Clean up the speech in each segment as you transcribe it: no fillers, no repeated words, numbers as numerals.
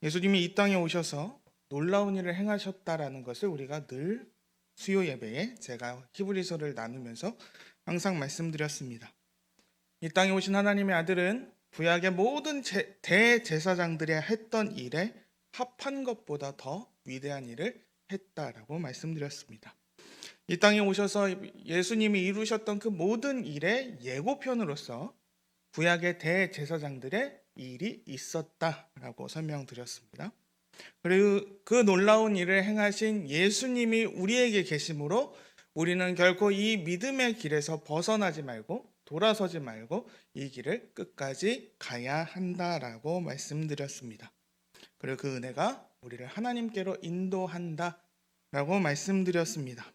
예수님이 이 땅에 오셔서 놀라운 일을 행하셨다라는 것을 우리가 늘 수요 예배에 제가 히브리서를 나누면서 항상 말씀드렸습니다. 이 땅에 오신 하나님의 아들은 구약의 모든 대제사장들이 했던 일에 합한 것보다 더 위대한 일을 했다라고 말씀드렸습니다. 이 땅에 오셔서 예수님이 이루셨던 그 모든 일의 예고편으로서 구약의 대제사장들의 일이 있었다라고 설명드렸습니다. 그리고 그 놀라운 일을 행하신 예수님이 우리에게 계심으로 우리는 결코 이 믿음의 길에서 벗어나지 말고 돌아서지 말고 이 길을 끝까지 가야 한다라고 말씀드렸습니다. 그리고 그 은혜가 우리를 하나님께로 인도한다라고 말씀드렸습니다.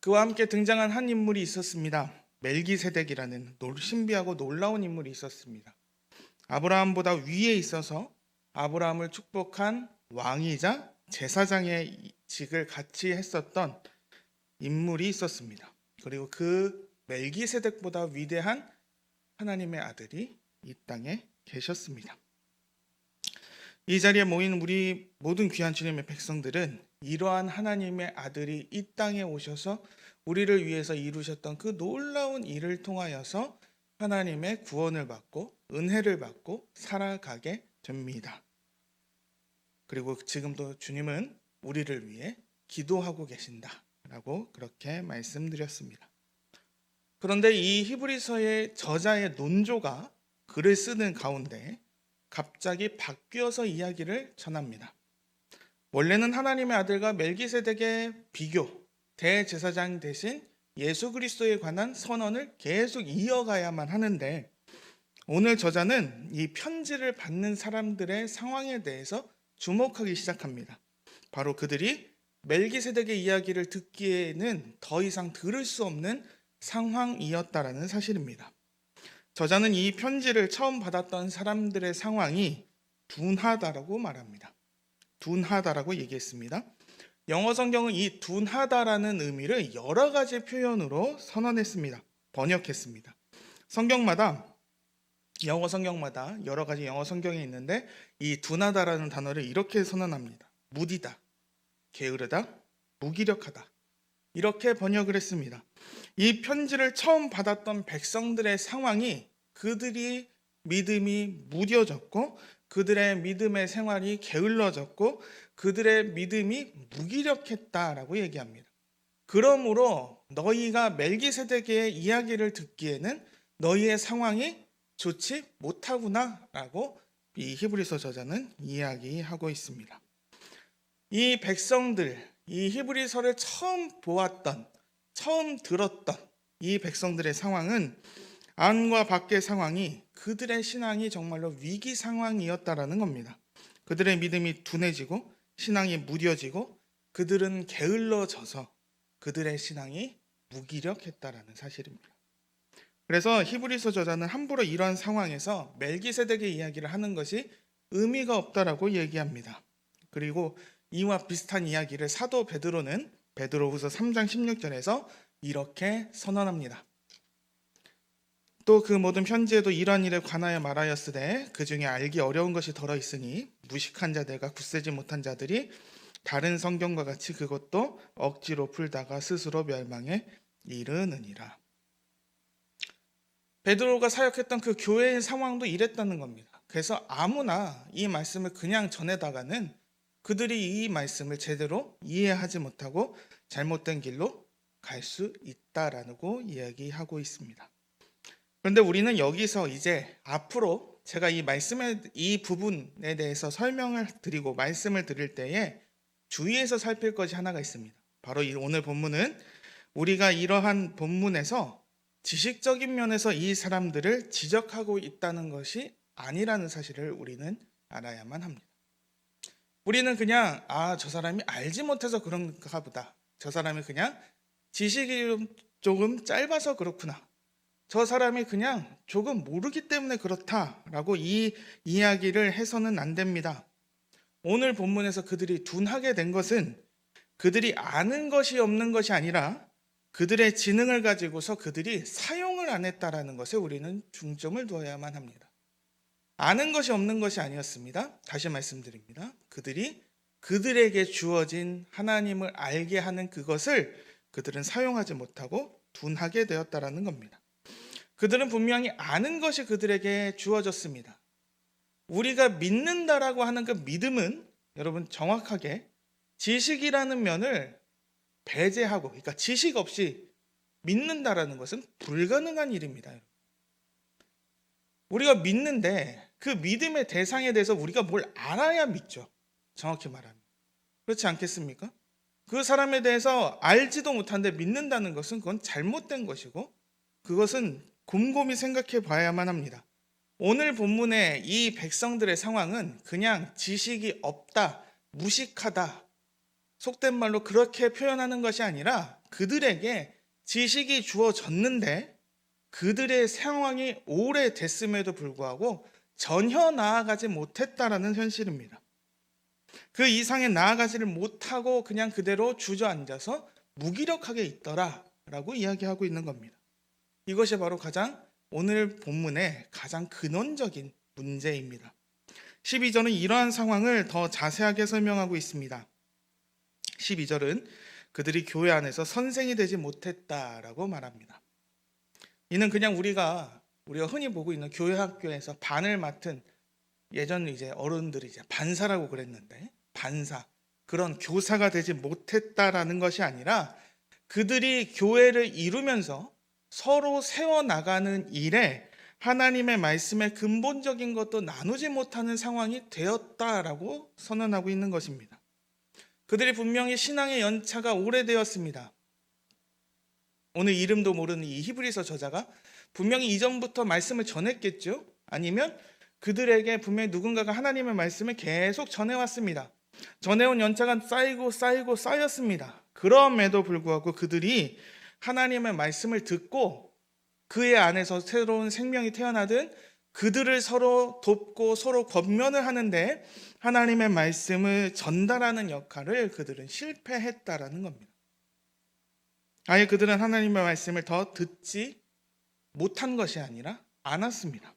그와 함께 등장한 한 인물이 있었습니다. 멜기세덱이라는 신비하고 놀라운 인물이 있었습니다. 아브라함보다 위에 있어서 아브라함을 축복한 왕이자 제사장의 직을 같이 했었던 인물이 있었습니다. 그리고 그 멜기세덱보다 위대한 하나님의 아들이 이 땅에 계셨습니다. 이 자리에 모인 우리 모든 귀한 주님의 백성들은 이러한 하나님의 아들이 이 땅에 오셔서 우리를 위해서 이루셨던 그 놀라운 일을 통하여서 하나님의 구원을 받고 은혜를 받고 살아가게 됩니다. 그리고 지금도 주님은 우리를 위해 기도하고 계신다라고 그렇게 말씀드렸습니다. 그런데 이 히브리서의 저자의 논조가 글을 쓰는 가운데 갑자기 바뀌어서 이야기를 전합니다. 원래는 하나님의 아들과 멜기세덱의 비교, 대제사장 대신 예수 그리스도에 관한 선언을 계속 이어가야만 하는데 오늘 저자는 이 편지를 받는 사람들의 상황에 대해서 주목하기 시작합니다. 바로 그들이 멜기세덱의 이야기를 듣기에는 더 이상 들을 수 없는 상황이었다라는 사실입니다. 저자는 이 편지를 처음 받았던 사람들의 상황이 둔하다라고 말합니다. 둔하다라고 얘기했습니다. 영어 성경은 이 둔하다라는 의미를 여러 가지 표현으로 선언했습니다. 번역했습니다. 영어 성경마다 여러 가지 영어 성경이 있는데 이 둔하다라는 단어를 이렇게 선언합니다. 무디다, 게으르다, 무기력하다. 이렇게 번역을 했습니다. 이 편지를 처음 받았던 백성들의 상황이 그들이 믿음이 무뎌졌고 그들의 믿음의 생활이 게을러졌고 그들의 믿음이 무기력했다라고 얘기합니다. 그러므로 너희가 멜기세덱의 이야기를 듣기에는 너희의 상황이 좋지 못하구나라고 이 히브리서 저자는 이야기하고 있습니다. 이 백성들, 이 히브리서를 처음 보았던, 처음 들었던 이 백성들의 상황은 안과 밖의 상황이 그들의 신앙이 정말로 위기 상황이었다라는 겁니다. 그들의 믿음이 둔해지고 신앙이 무뎌지고 그들은 게을러져서 그들의 신앙이 무기력했다라는 사실입니다. 그래서 히브리서 저자는 함부로 이러한 상황에서 멜기세덱의 이야기를 하는 것이 의미가 없다라고 얘기합니다. 그리고 이와 비슷한 이야기를 사도 베드로는 베드로후서 3장 16절에서 이렇게 선언합니다. 또 그 모든 편지에도 이러한 일에 관하여 말하였으되 그 중에 알기 어려운 것이 덜어 있으니 무식한 자들과 굳세지 못한 자들이 다른 성경과 같이 그것도 억지로 풀다가 스스로 멸망에 이르느니라. 베드로가 사역했던 그 교회의 상황도 이랬다는 겁니다. 그래서 아무나 이 말씀을 그냥 전해다가는 그들이 이 말씀을 제대로 이해하지 못하고 잘못된 길로 갈 수 있다라고 이야기하고 있습니다. 그런데 우리는 여기서 이제 앞으로 제가 이 부분에 대해서 설명을 드리고 말씀을 드릴 때에 주의해서 살필 것이 하나가 있습니다. 바로 오늘 본문은 우리가 이러한 본문에서 지식적인 면에서 이 사람들을 지적하고 있다는 것이 아니라는 사실을 우리는 알아야만 합니다. 우리는 그냥 저 사람이 알지 못해서 그런가 보다. 저 사람이 그냥 지식이 조금 짧아서 그렇구나. 저 사람이 그냥 조금 모르기 때문에 그렇다라고 이 이야기를 해서는 안 됩니다. 오늘 본문에서 그들이 둔하게 된 것은 그들이 아는 것이 없는 것이 아니라 그들의 지능을 가지고서 그들이 사용을 안 했다라는 것에 우리는 중점을 두어야만 합니다. 아는 것이 없는 것이 아니었습니다. 다시 말씀드립니다. 그들이 그들에게 주어진 하나님을 알게 하는 그것을 그들은 사용하지 못하고 둔하게 되었다라는 겁니다. 그들은 분명히 아는 것이 그들에게 주어졌습니다. 우리가 믿는다라고 하는 그 믿음은 여러분 정확하게 지식이라는 면을 배제하고, 그러니까 지식 없이 믿는다라는 것은 불가능한 일입니다. 우리가 믿는데 그 믿음의 대상에 대해서 우리가 뭘 알아야 믿죠. 정확히 말하면. 그렇지 않겠습니까? 그 사람에 대해서 알지도 못하는데 믿는다는 것은 그건 잘못된 것이고, 그것은 곰곰이 생각해 봐야만 합니다. 오늘 본문의 이 백성들의 상황은 그냥 지식이 없다, 무식하다, 속된 말로 그렇게 표현하는 것이 아니라 그들에게 지식이 주어졌는데 그들의 상황이 오래됐음에도 불구하고 전혀 나아가지 못했다라는 현실입니다. 그 이상에 나아가지를 못하고 그냥 그대로 주저앉아서 무기력하게 있더라라고 이야기하고 있는 겁니다. 이것이 바로 오늘 본문의 가장 근원적인 문제입니다. 12절은 이러한 상황을 더 자세하게 설명하고 있습니다. 12절은 그들이 교회 안에서 선생이 되지 못했다라고 말합니다. 이는 그냥 우리가 흔히 보고 있는 교회 학교에서 반을 맡은 예전 이제 어른들이 이제 반사라고 그랬는데, 반사, 그런 교사가 되지 못했다라는 것이 아니라 그들이 교회를 이루면서 서로 세워나가는 일에 하나님의 말씀의 근본적인 것도 나누지 못하는 상황이 되었다라고 선언하고 있는 것입니다. 그들이 분명히 신앙의 연차가 오래되었습니다. 오늘 이름도 모르는 이 히브리서 저자가 분명히 이전부터 말씀을 전했겠죠. 아니면 그들에게 분명히 누군가가 하나님의 말씀을 계속 전해왔습니다. 전해온 연차가 쌓이고 쌓였습니다. 그럼에도 불구하고 그들이 하나님의 말씀을 듣고 그의 안에서 새로운 생명이 태어나든 그들을 서로 돕고 서로 권면을 하는데 하나님의 말씀을 전달하는 역할을 그들은 실패했다라는 겁니다. 아예 그들은 하나님의 말씀을 더 듣지 못한 것이 아니라 않았습니다.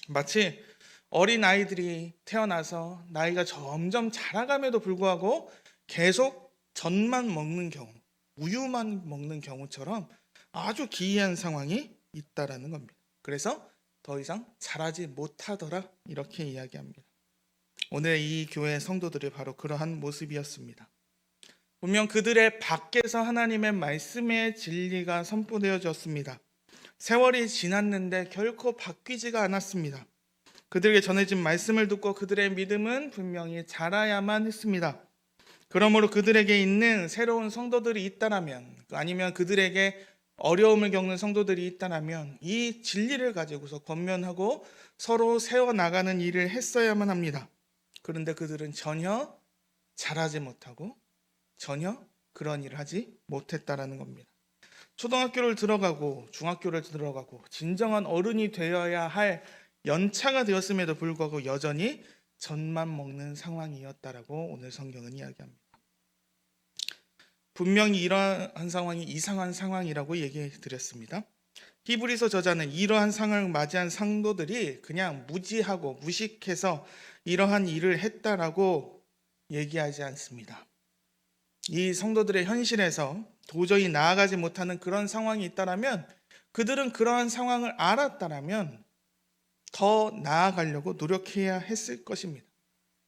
마치 어린 아이들이 태어나서 나이가 점점 자라감에도 불구하고 계속 젖만 먹는 경우, 우유만 먹는 경우처럼 아주 기이한 상황이 있다라는 겁니다. 그래서 더 이상 자라지 못하더라, 이렇게 이야기합니다. 오늘 이 교회 성도들이 바로 그러한 모습이었습니다. 분명 그들의 밖에서 하나님의 말씀의 진리가 선포되어졌습니다. 세월이 지났는데 결코 바뀌지가 않았습니다. 그들에게 전해진 말씀을 듣고 그들의 믿음은 분명히 자라야만 했습니다. 그러므로 그들에게 있는 새로운 성도들이 있다라면, 아니면 그들에게 어려움을 겪는 성도들이 있다라면 이 진리를 가지고서 권면하고 서로 세워나가는 일을 했어야만 합니다. 그런데 그들은 전혀 잘하지 못하고 전혀 그런 일을 하지 못했다라는 겁니다. 초등학교를 들어가고 중학교를 들어가고 진정한 어른이 되어야 할 연차가 되었음에도 불구하고 여전히 젖만 먹는 상황이었다라고 오늘 성경은 이야기합니다. 분명히 이러한 상황이 이상한 상황이라고 얘기해 드렸습니다. 히브리서 저자는 이러한 상황을 맞이한 성도들이 그냥 무지하고 무식해서 이러한 일을 했다라고 얘기하지 않습니다. 이 성도들의 현실에서 도저히 나아가지 못하는 그런 상황이 있다라면, 그들은 그러한 상황을 알았다라면 더 나아가려고 노력해야 했을 것입니다.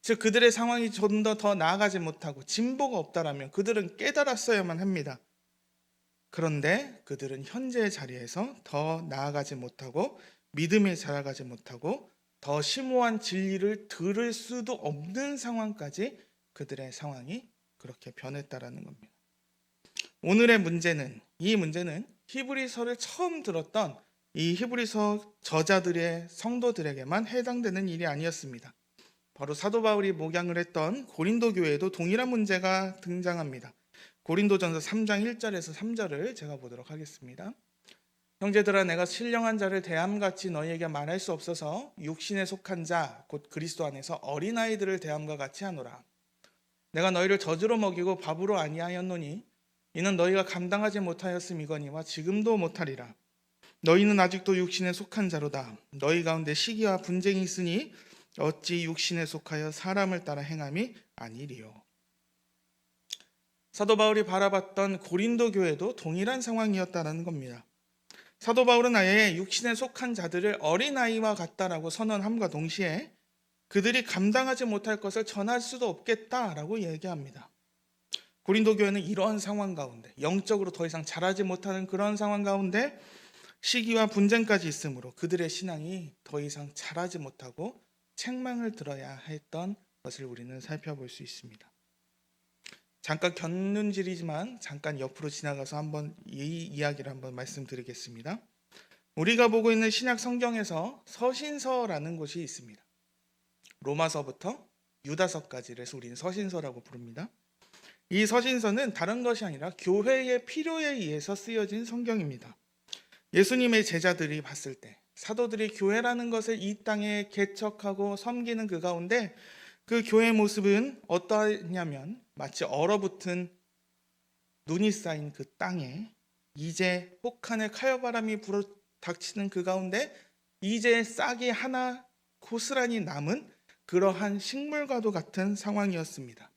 즉 그들의 상황이 좀 더 나아가지 못하고 진보가 없다라면 그들은 깨달았어야만 합니다. 그런데 그들은 현재의 자리에서 더 나아가지 못하고 믿음에 자라가지 못하고 더 심오한 진리를 들을 수도 없는 상황까지 그들의 상황이 그렇게 변했다라는 겁니다. 오늘의 문제는, 이 문제는 히브리서를 처음 들었던 이 히브리서 저자들의 성도들에게만 해당되는 일이 아니었습니다. 바로 사도 바울이 목양을 했던 고린도 교회에도 동일한 문제가 등장합니다. 고린도전서 3장 1절에서 3절을 제가 보도록 하겠습니다. 형제들아, 내가 신령한 자를 대함같이 너희에게 말할 수 없어서 육신에 속한 자 곧 그리스도 안에서 어린아이들을 대함과 같이 하노라. 내가 너희를 젖으로 먹이고 밥으로 아니하였노니 이는 너희가 감당하지 못하였음이거니와 지금도 못하리라. 너희는 아직도 육신에 속한 자로다. 너희 가운데 시기와 분쟁이 있으니 어찌 육신에 속하여 사람을 따라 행함이 아니리요. 사도 바울이 바라봤던 고린도 교회도 동일한 상황이었다는 겁니다. 사도 바울은 아예 육신에 속한 자들을 어린아이와 같다라고 선언함과 동시에 그들이 감당하지 못할 것을 전할 수도 없겠다라고 얘기합니다. 고린도 교회는 이러한 상황 가운데, 영적으로 더 이상 자라지 못하는 그런 상황 가운데 시기와 분쟁까지 있으므로 그들의 신앙이 더 이상 자라지 못하고 책망을 들어야 했던 것을 우리는 살펴볼 수 있습니다. 잠깐 곁눈질이지만 잠깐 옆으로 지나가서 한번 이 이야기를 한번 말씀드리겠습니다. 우리가 보고 있는 신약 성경에서 서신서라는 곳이 있습니다. 로마서부터 유다서까지를 해서 우리는 서신서라고 부릅니다. 이 서신서는 다른 것이 아니라 교회의 필요에 의해서 쓰여진 성경입니다. 예수님의 제자들이 봤을 때 사도들이 교회라는 것을 이 땅에 개척하고 섬기는 그 가운데 그 교회의 모습은 어떠하냐면 마치 얼어붙은 눈이 쌓인 그 땅에 이제 혹한의 칼바람이 불어 닥치는 그 가운데 이제 싹이 하나 고스란히 남은 그러한 식물과도 같은 상황이었습니다.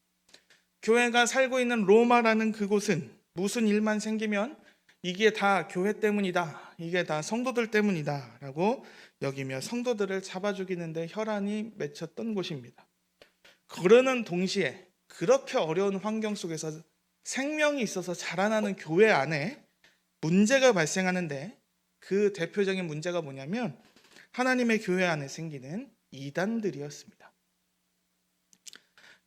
교회가 살고 있는 로마라는 그곳은 무슨 일만 생기면 이게 다 교회 때문이다, 이게 다 성도들 때문이다 라고 여기며 성도들을 잡아 죽이는데 혈안이 맺혔던 곳입니다. 그러는 동시에 그렇게 어려운 환경 속에서 생명이 있어서 자라나는 교회 안에 문제가 발생하는데 그 대표적인 문제가 뭐냐면 하나님의 교회 안에 생기는 이단들이었습니다.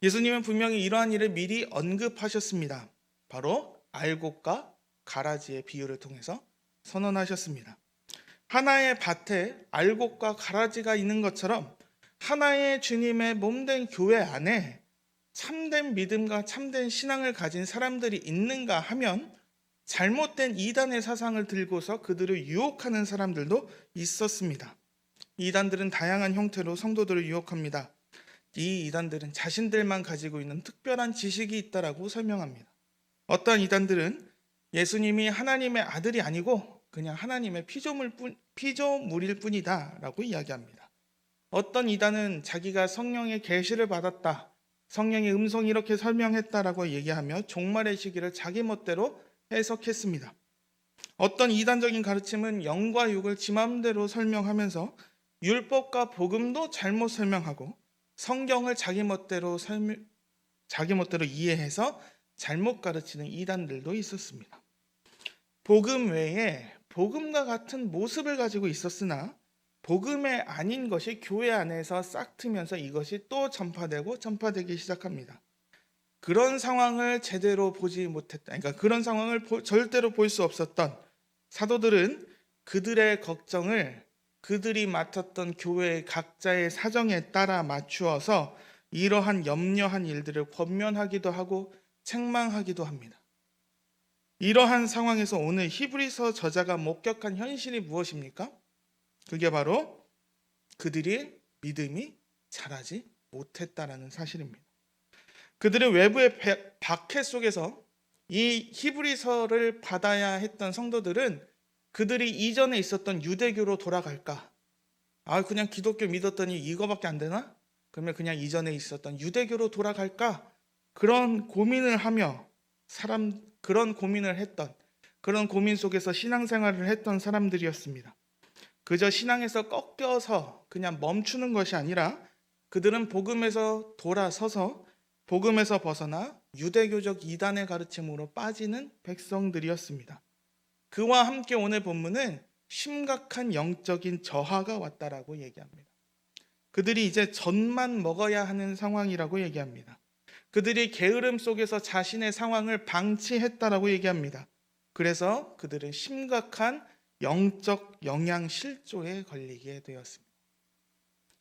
예수님은 분명히 이러한 일을 미리 언급하셨습니다. 바로 알곡과 가라지의 비유를 통해서 선언하셨습니다. 하나의 밭에 알곡과 가라지가 있는 것처럼 하나의 주님의 몸된 교회 안에 참된 믿음과 참된 신앙을 가진 사람들이 있는가 하면 잘못된 이단의 사상을 들고서 그들을 유혹하는 사람들도 있었습니다. 이단들은 다양한 형태로 성도들을 유혹합니다. 이 이단들은 자신들만 가지고 있는 특별한 지식이 있다라고 설명합니다. 어떤 이단들은 예수님이 하나님의 아들이 아니고 그냥 하나님의 피조물일 뿐이다 라고 이야기합니다. 어떤 이단은 자기가 성령의 계시를 받았다, 성령의 음성이 이렇게 설명했다라고 얘기하며 종말의 시기를 자기 멋대로 해석했습니다. 어떤 이단적인 가르침은 영과 육을 지 마음대로 설명하면서 율법과 복음도 잘못 설명하고 성경을 자기 멋대로 이해해서 잘못 가르치는 이단들도 있었습니다. 복음 외에 복음과 같은 모습을 가지고 있었으나 복음의 아닌 것이 교회 안에서 싹 트면서 이것이 또 전파되기 시작합니다. 그런 상황을 제대로 보지 못했다. 그러니까 그런 상황을 절대로 볼 수 없었던 사도들은 그들의 걱정을 그들이 맡았던 교회의 각자의 사정에 따라 맞추어서 이러한 염려한 일들을 권면하기도 하고 책망하기도 합니다. 이러한 상황에서 오늘 히브리서 저자가 목격한 현실이 무엇입니까? 그게 바로 그들이 믿음이 자라지 못했다라는 사실입니다. 그들의 외부의 박해 속에서 이 히브리서를 받아야 했던 성도들은 그들이 이전에 있었던 유대교로 돌아갈까? 그냥 기독교 믿었더니 이거밖에 안 되나? 그러면 그냥 이전에 있었던 유대교로 돌아갈까? 그런 고민을 하며 그런 고민을 했던, 그런 고민 속에서 신앙생활을 했던 사람들이었습니다. 그저 신앙에서 꺾여서 그냥 멈추는 것이 아니라 그들은 복음에서 돌아서서 복음에서 벗어나 유대교적 이단의 가르침으로 빠지는 백성들이었습니다. 그와 함께 오늘 본문은 심각한 영적인 저하가 왔다라고 얘기합니다. 그들이 이제 젖만 먹어야 하는 상황이라고 얘기합니다. 그들이 게으름 속에서 자신의 상황을 방치했다라고 얘기합니다. 그래서 그들은 심각한 영적 영양실조에 걸리게 되었습니다.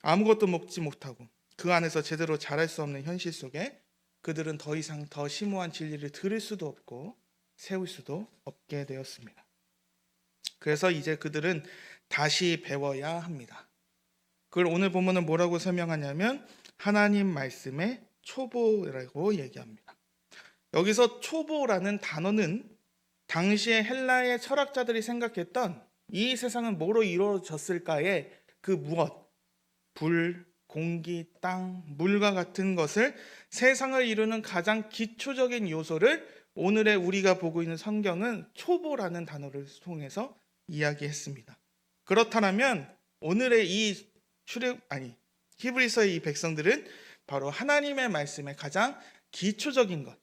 아무것도 먹지 못하고 그 안에서 제대로 자랄 수 없는 현실 속에 그들은 더 이상 더 심오한 진리를 들을 수도 없고 세울 수도 없게 되었습니다. 그래서 이제 그들은 다시 배워야 합니다. 그걸 오늘 본문은 뭐라고 설명하냐면 하나님 말씀의 초보라고 얘기합니다. 여기서 초보라는 단어는 당시의 헬라의 철학자들이 생각했던 이 세상은 뭐로 이루어졌을까의 그 무엇, 불, 공기, 땅, 물과 같은 것을 세상을 이루는 가장 기초적인 요소를 오늘의 우리가 보고 있는 성경은 초보라는 단어를 통해서 이야기했습니다. 그렇다면 오늘의 이 히브리서의 이 백성들은 바로 하나님의 말씀의 가장 기초적인 것,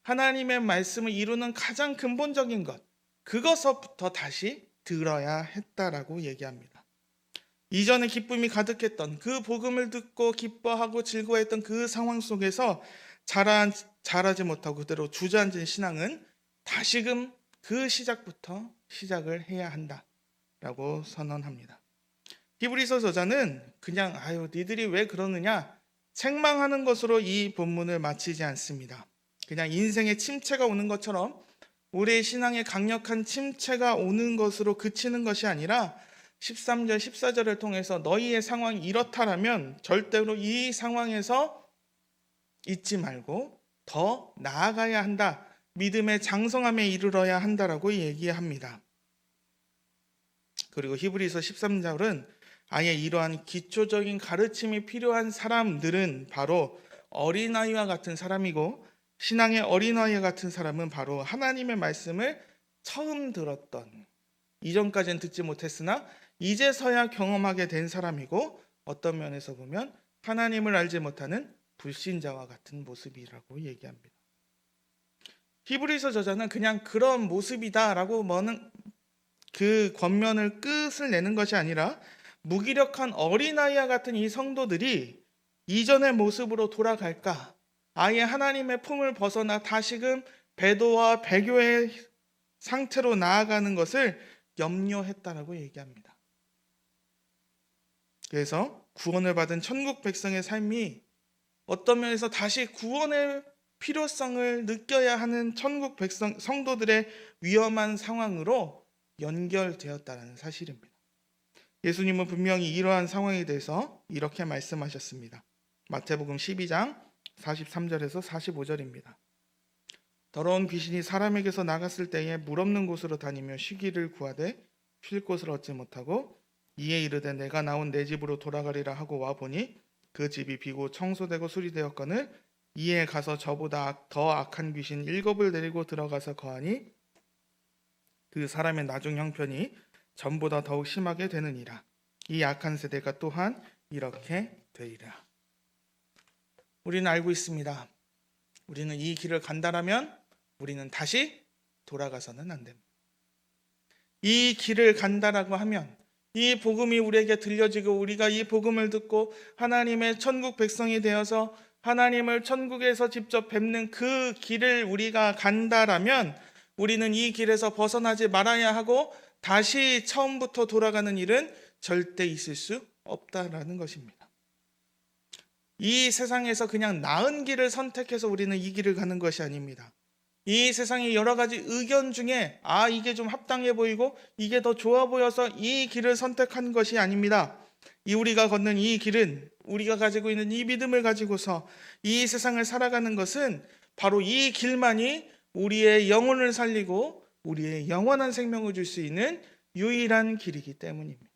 하나님의 말씀을 이루는 가장 근본적인 것, 그것부터 다시 들어야 했다라고 얘기합니다. 이전에 기쁨이 가득했던 그 복음을 듣고 기뻐하고 즐거워했던 그 상황 속에서 자라지 못하고 그대로 주저앉은 신앙은 다시금 그 시작부터 시작을 해야 한다라고 선언합니다. 히브리서 저자는 그냥 니들이 왜 그러느냐 책망하는 것으로 이 본문을 마치지 않습니다. 그냥 인생의 침체가 오는 것처럼 우리의 신앙에 강력한 침체가 오는 것으로 그치는 것이 아니라 13절, 14절을 통해서 너희의 상황이 이렇다라면 절대로 이 상황에서 잊지 말고 더 나아가야 한다. 믿음의 장성함에 이르러야 한다라고 얘기합니다. 그리고 히브리서 13절은 아예 이러한 기초적인 가르침이 필요한 사람들은 바로 어린아이와 같은 사람이고 신앙의 어린아이와 같은 사람은 바로 하나님의 말씀을 처음 들었던 이전까지는 듣지 못했으나 이제서야 경험하게 된 사람이고 어떤 면에서 보면 하나님을 알지 못하는 불신자와 같은 모습이라고 얘기합니다. 히브리서 저자는 그냥 그런 모습이다라고 그 권면을 끝을 내는 것이 아니라 무기력한 어린아이와 같은 이 성도들이 이전의 모습으로 돌아갈까? 아예 하나님의 품을 벗어나 다시금 배도와 배교의 상태로 나아가는 것을 염려했다라고 얘기합니다. 그래서 구원을 받은 천국 백성의 삶이 어떤 면에서 다시 구원의 필요성을 느껴야 하는 천국 백성 성도들의 위험한 상황으로 연결되었다는 사실입니다. 예수님은 분명히 이러한 상황에 대해서 이렇게 말씀하셨습니다. 마태복음 12장 43절에서 45절입니다. 더러운 귀신이 사람에게서 나갔을 때에 물 없는 곳으로 다니며 쉬기를 구하되 쉴 곳을 얻지 못하고 이에 이르되 내가 나온 내 집으로 돌아가리라 하고 와보니 그 집이 비고 청소되고 수리되었거늘 이에 가서 저보다 더 악한 귀신 7을 데리고 들어가서 거하니 그 사람의 나중 형편이 전보다 더욱 심하게 되느니라. 이 악한 세대가 또한 이렇게 되리라. 우리는 알고 있습니다. 우리는 이 길을 간다라면 우리는 다시 돌아가서는 안 됩니다. 이 길을 간다라고 하면 이 복음이 우리에게 들려지고 우리가 이 복음을 듣고 하나님의 천국 백성이 되어서 하나님을 천국에서 직접 뵙는 그 길을 우리가 간다라면 우리는 이 길에서 벗어나지 말아야 하고 다시 처음부터 돌아가는 일은 절대 있을 수 없다라는 것입니다. 이 세상에서 그냥 나은 길을 선택해서 우리는 이 길을 가는 것이 아닙니다. 이 세상의 여러 가지 의견 중에 이게 좀 합당해 보이고 이게 더 좋아 보여서 이 길을 선택한 것이 아닙니다. 우리가 걷는 이 길은 우리가 가지고 있는 이 믿음을 가지고서 이 세상을 살아가는 것은 바로 이 길만이 우리의 영혼을 살리고 우리의 영원한 생명을 줄 수 있는 유일한 길이기 때문입니다.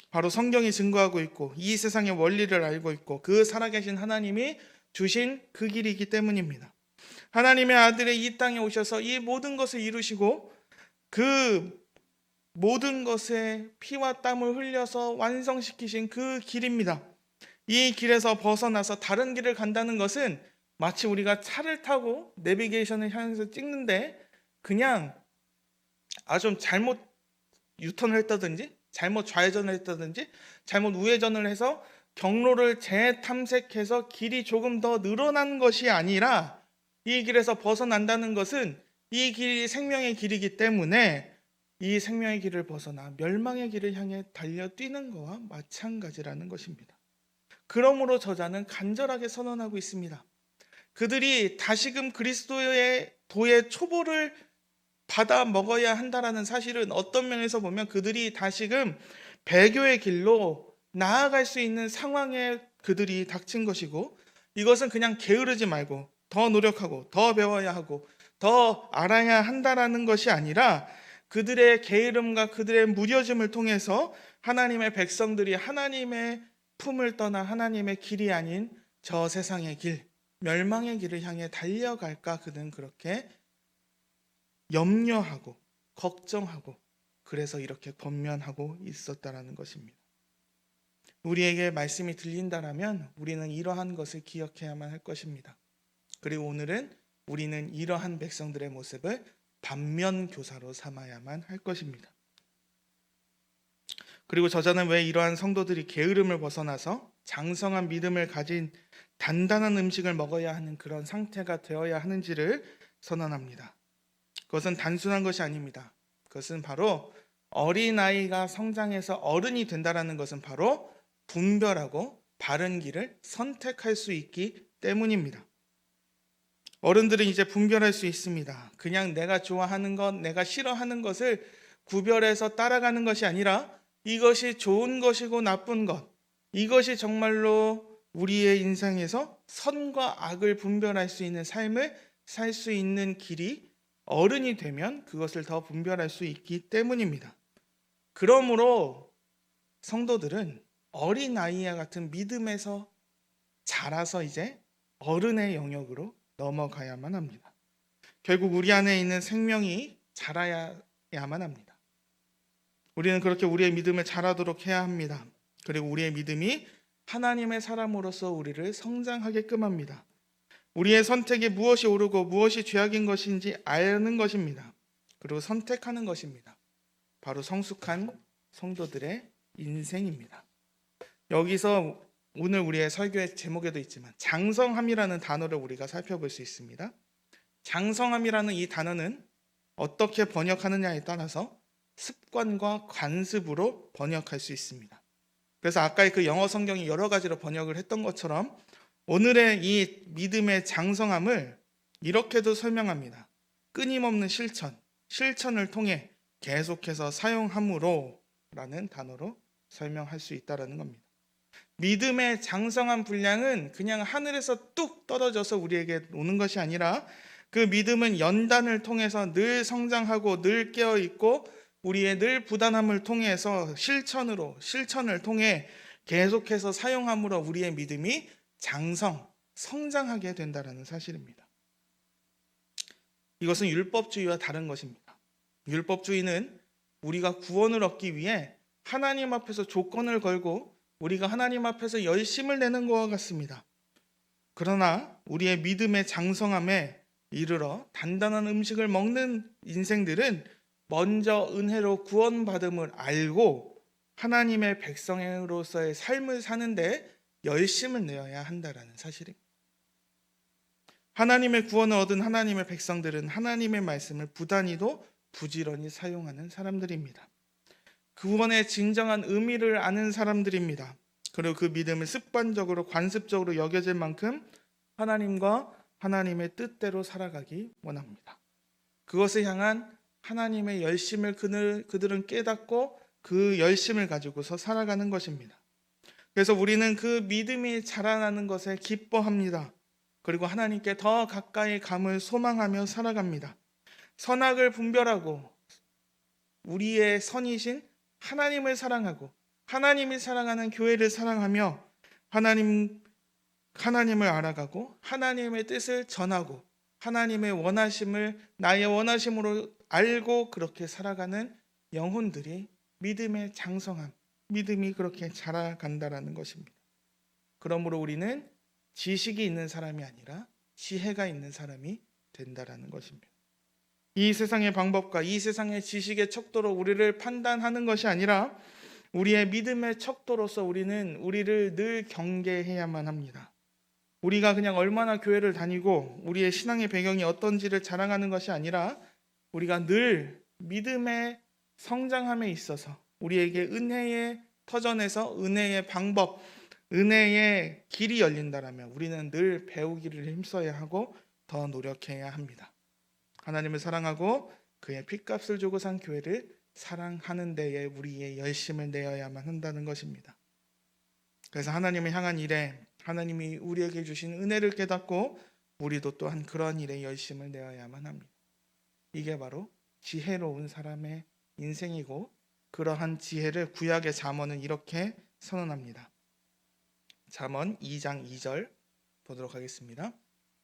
바로 성경이 증거하고 있고 이 세상의 원리를 알고 있고 그 살아계신 하나님이 주신 그 길이기 때문입니다. 하나님의 아들이 이 땅에 오셔서 이 모든 것을 이루시고 그 모든 것에 피와 땀을 흘려서 완성시키신 그 길입니다. 이 길에서 벗어나서 다른 길을 간다는 것은 마치 우리가 차를 타고 내비게이션을 향해서 찍는데 그냥 좀 잘못 유턴을 했다든지 잘못 좌회전을 했다든지 잘못 우회전을 해서 경로를 재탐색해서 길이 조금 더 늘어난 것이 아니라 이 길에서 벗어난다는 것은 이 길이 생명의 길이기 때문에 이 생명의 길을 벗어나 멸망의 길을 향해 달려뛰는 것과 마찬가지라는 것입니다. 그러므로 저자는 간절하게 선언하고 있습니다. 그들이 다시금 그리스도의 도의 초보를 받아 먹어야 한다라는 사실은 어떤 면에서 보면 그들이 다시금 배교의 길로 나아갈 수 있는 상황에 그들이 닥친 것이고 이것은 그냥 게으르지 말고 더 노력하고 더 배워야 하고 더 알아야 한다라는 것이 아니라 그들의 게으름과 그들의 무뎌짐을 통해서 하나님의 백성들이 하나님의 품을 떠나 하나님의 길이 아닌 저 세상의 길, 멸망의 길을 향해 달려갈까 그는 그렇게 염려하고 걱정하고 그래서 이렇게 권면하고 있었다라는 것입니다. 우리에게 말씀이 들린다라면 우리는 이러한 것을 기억해야만 할 것입니다. 그리고 오늘은 우리는 이러한 백성들의 모습을 반면교사로 삼아야만 할 것입니다. 그리고 저자는 왜 이러한 성도들이 게으름을 벗어나서 장성한 믿음을 가진 단단한 음식을 먹어야 하는 그런 상태가 되어야 하는지를 선언합니다. 그것은 단순한 것이 아닙니다. 그것은 바로 어린아이가 성장해서 어른이 된다는 것은 바로 분별하고 바른 길을 선택할 수 있기 때문입니다. 어른들은 이제 분별할 수 있습니다. 그냥 내가 좋아하는 것, 내가 싫어하는 것을 구별해서 따라가는 것이 아니라 이것이 좋은 것이고 나쁜 것, 이것이 정말로 우리의 인생에서 선과 악을 분별할 수 있는 삶을 살 수 있는 길이 어른이 되면 그것을 더 분별할 수 있기 때문입니다. 그러므로 성도들은 어린아이와 같은 믿음에서 자라서 이제 어른의 영역으로 넘어가야만 합니다. 결국 우리 안에 있는 생명이 자라야만 합니다. 우리는 그렇게 우리의 믿음을 자라도록 해야 합니다. 그리고 우리의 믿음이 하나님의 사람으로서 우리를 성장하게끔 합니다. 우리의 선택이 무엇이 옳고 무엇이 죄악인 것인지 아는 것입니다. 그리고 선택하는 것입니다. 바로 성숙한 성도들의 인생입니다. 여기서 오늘 우리의 설교의 제목에도 있지만 장성함이라는 단어를 우리가 살펴볼 수 있습니다. 장성함이라는 이 단어는 어떻게 번역하느냐에 따라서 습관과 관습으로 번역할 수 있습니다. 그래서 아까 그 영어 성경이 여러 가지로 번역을 했던 것처럼 오늘의 이 믿음의 장성함을 이렇게도 설명합니다. 끊임없는 실천을 통해 계속해서 사용함으로 라는 단어로 설명할 수 있다는 겁니다. 믿음의 장성한 분량은 그냥 하늘에서 뚝 떨어져서 우리에게 오는 것이 아니라 그 믿음은 연단을 통해서 늘 성장하고 늘 깨어있고 우리의 늘 부단함을 통해서 실천을 통해 계속해서 사용함으로 우리의 믿음이 성장하게 된다는 사실입니다. 이것은 율법주의와 다른 것입니다. 율법주의는 우리가 구원을 얻기 위해 하나님 앞에서 조건을 걸고 우리가 하나님 앞에서 열심을 내는 것과 같습니다. 그러나 우리의 믿음의 장성함에 이르러 단단한 음식을 먹는 인생들은 먼저 은혜로 구원받음을 알고 하나님의 백성으로서의 삶을 사는데 열심을 내어야 한다는 사실입니다. 하나님의 구원을 얻은 하나님의 백성들은 하나님의 말씀을 부단히도 부지런히 사용하는 사람들입니다. 구원의 진정한 의미를 아는 사람들입니다. 그리고 그 믿음을 습관적으로 관습적으로 여겨질 만큼 하나님과 하나님의 뜻대로 살아가기 원합니다. 그것을 향한 하나님의 열심을 그들은 깨닫고 그 열심을 가지고서 살아가는 것입니다. 그래서 우리는 그 믿음이 자라나는 것에 기뻐합니다. 그리고 하나님께 더 가까이 감을 소망하며 살아갑니다. 선악을 분별하고 우리의 선이신 하나님을 사랑하고 하나님이 사랑하는 교회를 사랑하며 하나님을 알아가고 하나님의 뜻을 전하고 하나님의 원하심을 나의 원하심으로 알고 그렇게 살아가는 영혼들이 믿음의 장성함, 믿음이 그렇게 자라간다라는 것입니다. 그러므로 우리는 지식이 있는 사람이 아니라 지혜가 있는 사람이 된다라는 것입니다. 이 세상의 방법과 이 세상의 지식의 척도로 우리를 판단하는 것이 아니라 우리의 믿음의 척도로서 우리는 우리를 늘 경계해야만 합니다. 우리가 그냥 얼마나 교회를 다니고 우리의 신앙의 배경이 어떤지를 자랑하는 것이 아니라 우리가 늘 믿음의 성장함에 있어서 우리에게 은혜의 터전에서 은혜의 방법, 은혜의 길이 열린다라면 우리는 늘 배우기를 힘써야 하고 더 노력해야 합니다. 하나님을 사랑하고 그의 핏값을 주고 산 교회를 사랑하는 데에 우리의 열심을 내어야만 한다는 것입니다. 그래서 하나님을 향한 일에 하나님이 우리에게 주신 은혜를 깨닫고 우리도 또한 그러한 일에 열심을 내어야만 합니다. 이게 바로 지혜로운 사람의 인생이고, 그러한 지혜를 구약의 잠언은 이렇게 선언합니다. 잠언 2장 2절 보도록 하겠습니다.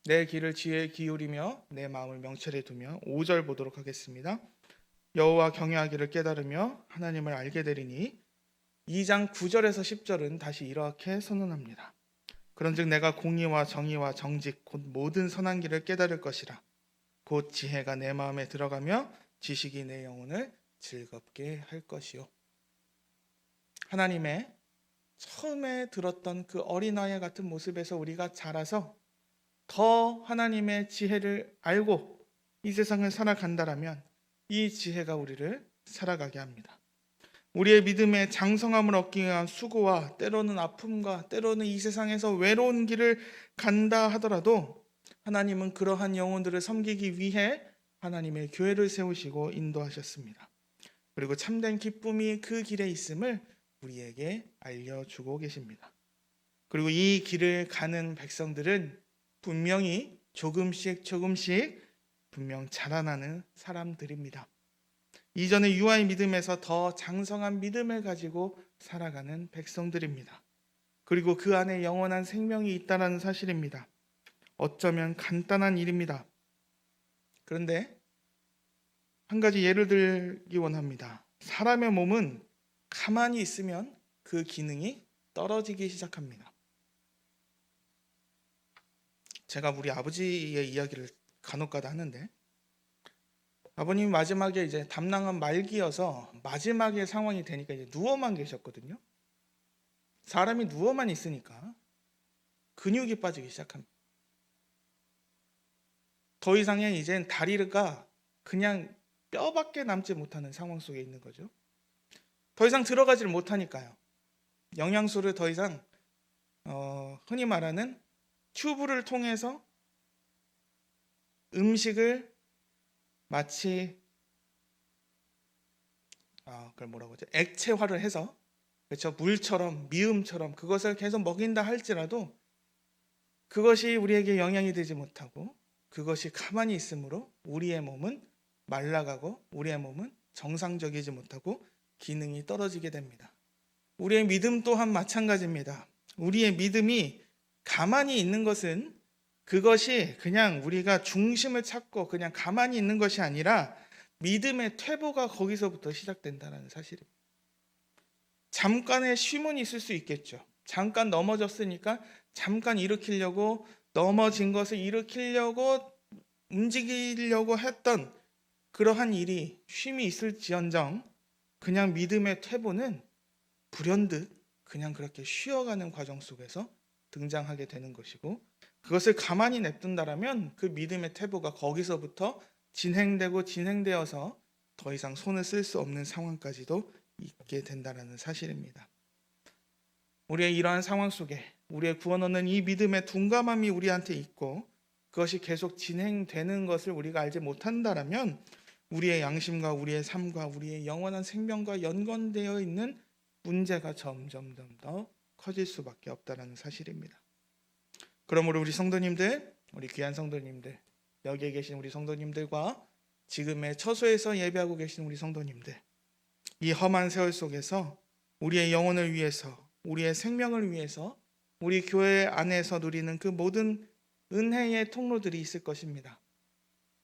내 귀를 지혜에 기울이며 내 마음을 명철에 두며. 5절 보도록 하겠습니다. 여호와 경외하기를 깨달으며 하나님을 알게 되리니. 2장 9절에서 10절은 다시 이렇게 선언합니다. 그런즉 내가 공의와 정의와 정직 곧 모든 선한 길을 깨달을 것이라. 곧 지혜가 내 마음에 들어가며 지식이 내 영혼을 즐겁게 할 것이요. 하나님의 처음에 들었던 그 어린아이 같은 모습에서 우리가 자라서 더 하나님의 지혜를 알고 이 세상을 살아간다라면 이 지혜가 우리를 살아가게 합니다. 우리의 믿음의 장성함을 얻기 위한 수고와 때로는 아픔과 때로는 이 세상에서 외로운 길을 간다 하더라도 하나님은 그러한 영혼들을 섬기기 위해 하나님의 교회를 세우시고 인도하셨습니다. 그리고 참된 기쁨이 그 길에 있음을 우리에게 알려주고 계십니다. 그리고 이 길을 가는 백성들은 분명히 조금씩 분명 자라나는 사람들입니다. 이전의 유아의 믿음에서 더 장성한 믿음을 가지고 살아가는 백성들입니다. 그리고 그 안에 영원한 생명이 있다는 사실입니다. 어쩌면 간단한 일입니다. 그런데 한 가지 예를 들기 원합니다. 사람의 몸은 가만히 있으면 그 기능이 떨어지기 시작합니다. 제가 우리 아버지의 이야기를 간혹가다 하는데, 아버님이 마지막에 이제 담낭한 말기여서 마지막에 상황이 되니까 이제 누워만 계셨거든요. 사람이 누워만 있으니까 근육이 빠지기 시작합니다. 더 이상은 이젠 다리가 그냥 뼈밖에 남지 못하는 상황 속에 있는 거죠. 더 이상 들어가지를 못하니까요. 영양소를 더 이상 흔히 말하는 튜브를 통해서 음식을 마치 그걸 뭐라고 하죠? 액체화를 해서, 그렇죠? 물처럼 미음처럼 그것을 계속 먹인다 할지라도 그것이 우리에게 영향이 되지 못하고 그것이 가만히 있으므로 우리의 몸은 말라가고 우리의 몸은 정상적이지 못하고 기능이 떨어지게 됩니다. 우리의 믿음 또한 마찬가지입니다. 우리의 믿음이 가만히 있는 것은 그것이 그냥 우리가 중심을 찾고 그냥 가만히 있는 것이 아니라 믿음의 퇴보가 거기서부터 시작된다는 사실입니다. 잠깐의 쉼은 있을 수 있겠죠. 잠깐 넘어졌으니까 잠깐 일으키려고, 넘어진 것을 일으키려고 움직이려고 했던 그러한 일이 쉼이 있을지언정 그냥 믿음의 퇴보는 불현듯 그냥 그렇게 쉬어가는 과정 속에서 등장하게 되는 것이고, 그것을 가만히 냅둔다라면 그 믿음의 퇴보가 거기서부터 진행되어서 더 이상 손을 쓸 수 없는 상황까지도 있게 된다는 사실입니다. 우리의 이러한 상황 속에 우리의 구원 얻는 이 믿음의 둔감함이 우리한테 있고 그것이 계속 진행되는 것을 우리가 알지 못한다라면 우리의 양심과 우리의 삶과 우리의 영원한 생명과 연관되어 있는 문제가 점점 더 커질 수밖에 없다는 사실입니다. 그러므로 우리 성도님들, 우리 귀한 성도님들, 여기에 계신 우리 성도님들과 지금의 처소에서 예배하고 계신 우리 성도님들, 이 험한 세월 속에서 우리의 영혼을 위해서, 우리의 생명을 위해서 우리 교회 안에서 누리는 그 모든 은혜의 통로들이 있을 것입니다.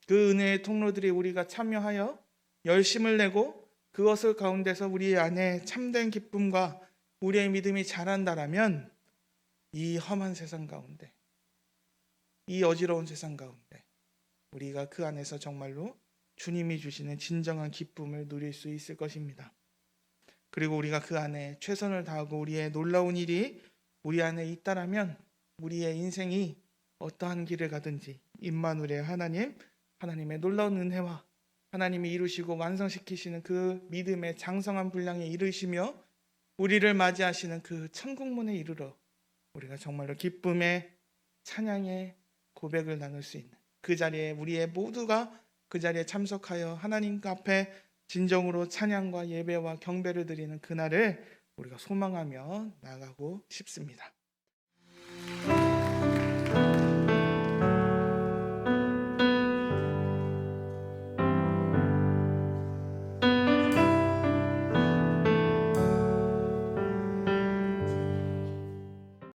그 은혜의 통로들이 우리가 참여하여 열심을 내고 그것을 가운데서 우리 안에 참된 기쁨과 우리의 믿음이 자란다라면 이 험한 세상 가운데, 이 어지러운 세상 가운데 우리가 그 안에서 정말로 주님이 주시는 진정한 기쁨을 누릴 수 있을 것입니다. 그리고 우리가 그 안에 최선을 다하고 우리의 놀라운 일이 우리 안에 있다라면 우리의 인생이 어떠한 길을 가든지 임마누엘의 하나님의 놀라운 은혜와 하나님이 이루시고 완성시키시는 그 믿음의 장성한 분량에 이르시며 우리를 맞이하시는 그 천국문에 이르러 우리가 정말로 기쁨의 찬양의 고백을 나눌 수 있는 그 자리에 우리의 모두가 그 자리에 참석하여 하나님 앞에 진정으로 찬양과 예배와 경배를 드리는 그날을 우리가 소망하며 나아가고 싶습니다.